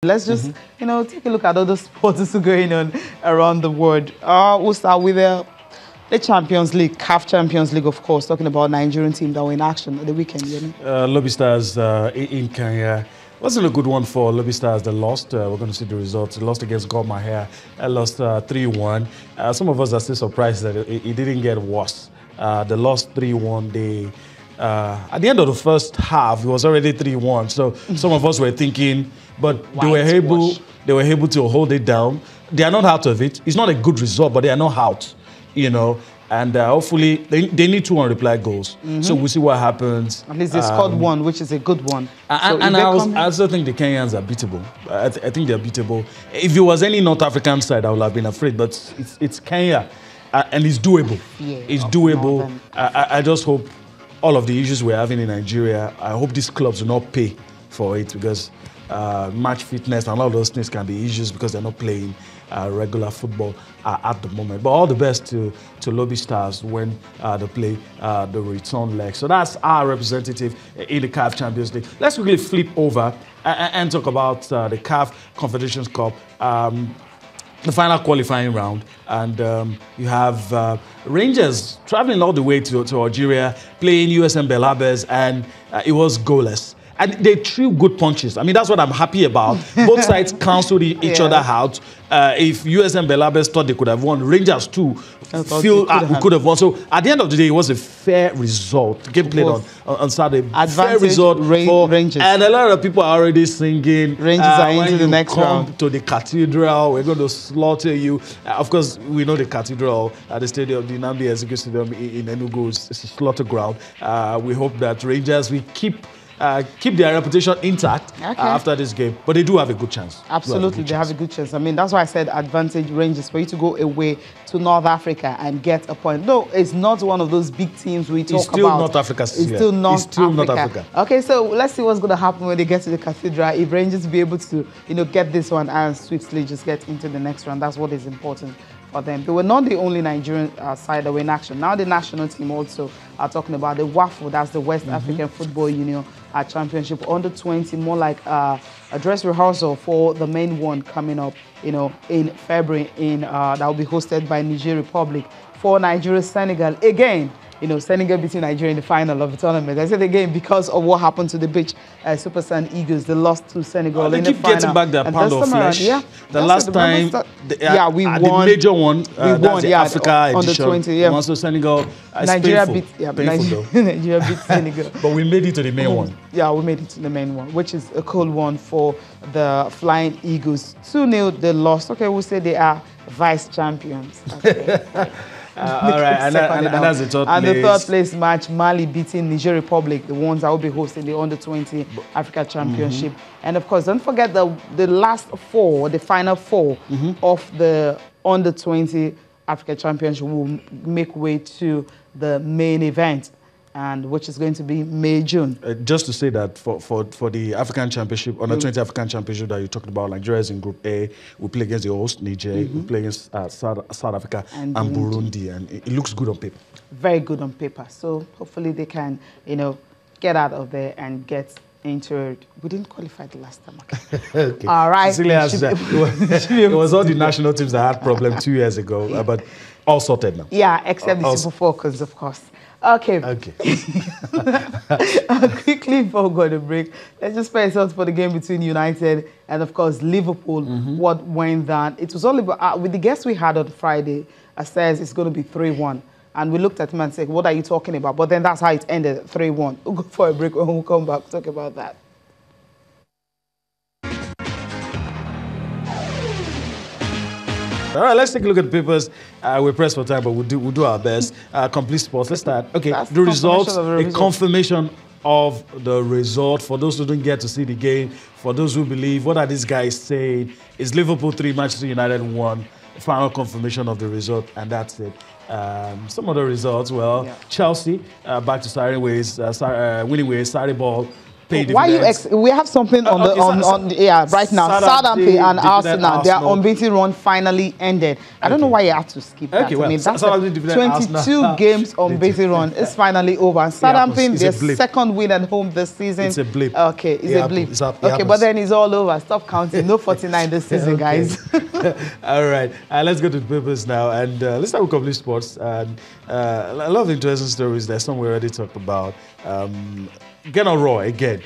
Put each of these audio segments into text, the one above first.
Let's just, take a look at other sports that's going on around the world. We'll start with the Champions League, CAF Champions League, of course, talking about Nigerian team that were in action at the weekend. Lobby Stars in Kenya. Wasn't a good one for Lobby Stars. They lost. We're going to see the results. They lost against Gor Mahia. Lost 3-1. Some of us are still surprised that it didn't get worse. They lost 3-1. At the end of the first half, it was already 3-1. So some of us were thinking, but they were able to hold it down. They are not out of it. It's not a good result, but they are not out, And hopefully, they need 2 unreplied goals. So we'll see what happens. At least they scored one, which is a good one. And I also think the Kenyans are beatable. I think they're beatable. If it was any North African side, I would have been afraid. But it's Kenya, and it's doable. Yeah, it's doable. I just hope all of the issues we're having in Nigeria, I hope these clubs will not pay for it, because match fitness and all those things can be issues because they're not playing regular football at the moment. But all the best to Lobby Stars when they play the return leg. So that's our representative in the CAF Champions League. Let's quickly flip over and talk about the CAF Confederations Cup. The final qualifying round, and you have Rangers traveling all the way to Algeria, playing USM Belabes, and it was goalless. And they threw good punches. I mean, that's what I'm happy about. Both sides cancelled each other out. If USM Belabes thought they could have won, Rangers too feel we could have won. So at the end of the day, it was a fair result. The game played on Saturday. Fair result for Rangers. And a lot of people are already singing. Rangers are into the next round. To the Cathedral, we're going to slaughter you. Of course, we know the Cathedral at the stadium, the Nnamdi Ezekwe Stadium in Enugu is a slaughter ground. We hope that Rangers will keep their reputation intact after this game. But they do have a good chance. Absolutely, they have a good chance. I mean, that's why I said advantage Rangers for you to go away to North Africa and get a point. No, it's not one of those big teams we talk about. It's still North Africa. It's still North Africa. Okay, so let's see what's going to happen when they get to the Cathedral. If Rangers be able to, get this one and swiftly just get into the next round, that's what is important for them. They were not the only Nigerian side that were in action. Now the national team also are talking about the WAFU, that's the West African Football Union Championship under 20, more like a dress rehearsal for the main one coming up, in February that will be hosted by Niger Republic for Nigeria Senegal again. Senegal beating Nigeria in the final of the tournament. I said again because of what happened to the beach Super Saiyan Eagles. They lost to Senegal in the final. They keep getting back their pound of flesh. The last time, we won. The major one, we won, the Africa on the edition. 20, yeah. Also Senegal, Nigeria painful, Nigeria beat Senegal. But we made it to the main one. Yeah, we made it to the main one, which is a cool one for the Flying Eagles. 2-0, they lost. Okay, we'll say they are vice champions. All right, and that's the third place. And the third place match, Mali beating Niger Republic, the ones that will be hosting the Under-20 Africa Championship. And of course, don't forget the last four, the final four of the Under-20 Africa Championship will make way to the main event, and which is going to be May, June. Just to say that for the African Championship, Under-20 African Championship that you talked about, Nigeria is in Group A. We play against the host, Niger. We play against South Africa and Burundi. And it looks good on paper. Very good on paper. So hopefully they can, get out of there and get into it. We didn't qualify the last time. Okay. All right. It was all the national teams that had problems 2 years ago, but all sorted now. Yeah, except the Super Falcons, of course. Okay. Quickly before we go to break, let's just spare ourselves for the game between United and, of course, Liverpool. What went down? It was only with the guest we had on Friday. Says it's going to be 3-1. And we looked at him and said, what are you talking about? But then that's how it ended, 3-1. We'll go for a break. When we come back, talk about that. All right, let's take a look at the papers. We're pressed for time, but we'll do our best. Complete sports. Let's start. Okay, the results, a confirmation of the result. For those who didn't get to see the game, for those who believe, what are these guys saying? Is Liverpool 3, Manchester United 1? Final confirmation of the result, and that's it. Some other results, Chelsea back to siren ways, winning ways, Sarri ball. pay Why dividends. we have something on right now. Southampton and Arsenal, their unbeaten run finally ended. I don't know why you have to skip that. Well, I mean, that's 22 games unbeaten run. It's finally over. And Southampton, their second win at home this season. It's a blip. Okay, it's a blip. Okay, but then it's all over. Stop counting. No 49 this season, guys. All right, let's go to the papers now, and let's start with Complete Sports. And a lot of interesting stories there. Some we already talked about. Get on Rohr again,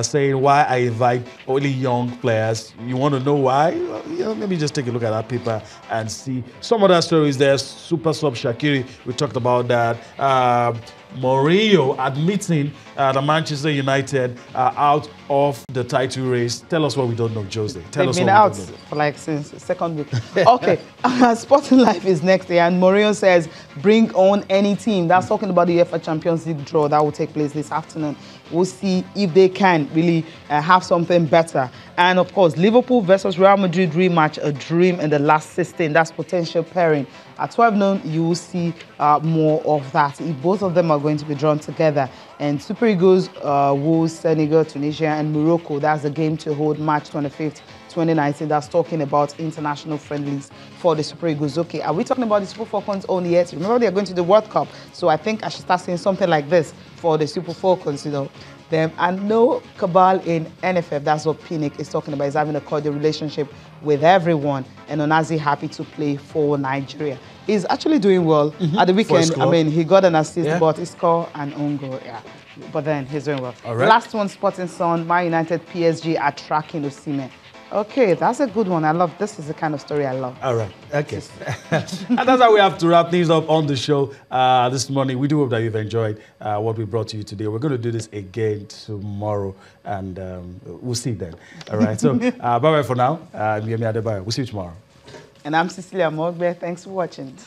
saying why I invite only young players. You want to know why? Well, let me just take a look at that paper and see some other stories there. Super sub Shaqiri, we talked about that. Mourinho admitting that Manchester United are out of the title race. Tell us what we don't know, Jose. They've been out for like since the second week. Okay, Sporting Life is next year, and Mourinho says bring on any team. That's talking about the UEFA Champions League draw that will take place this afternoon. We'll see if they can really have something better. And of course, Liverpool versus Real Madrid rematch, a dream in the last 16. That's potential pairing. At 12 noon, you will see more of that. If both of them are going to be drawn together. And Super Eagles, Wolves, Senegal, Tunisia, and Morocco. That's the game to hold March 25th, 2019. That's talking about international friendlies for the Super Eagles. Okay, are we talking about the Super Falcons only yet? Remember, they're going to the World Cup. So I think I should start saying something like this for the Super Falcons, you know. Them and no cabal in NFF. That's what Pinnick is talking about. He's having a cordial relationship with everyone, and Onazi happy to play for Nigeria. He's actually doing well at the weekend. I mean, he got an assist, but he scored an own goal. Yeah, but then he's doing well. All right. Last one, Sporting Sun. Man United, PSG are tracking Osimhen. Okay, that's a good one. I love this. Is the kind of story I love. All right. Okay. And that's how we have to wrap things up on the show this morning. We do hope that you've enjoyed what we brought to you today. We're going to do this again tomorrow, and we'll see you then. All right. So bye-bye for now. I'm Yemi Adebayo. We'll see you tomorrow. And I'm Cecilia Mogbe. Thanks for watching.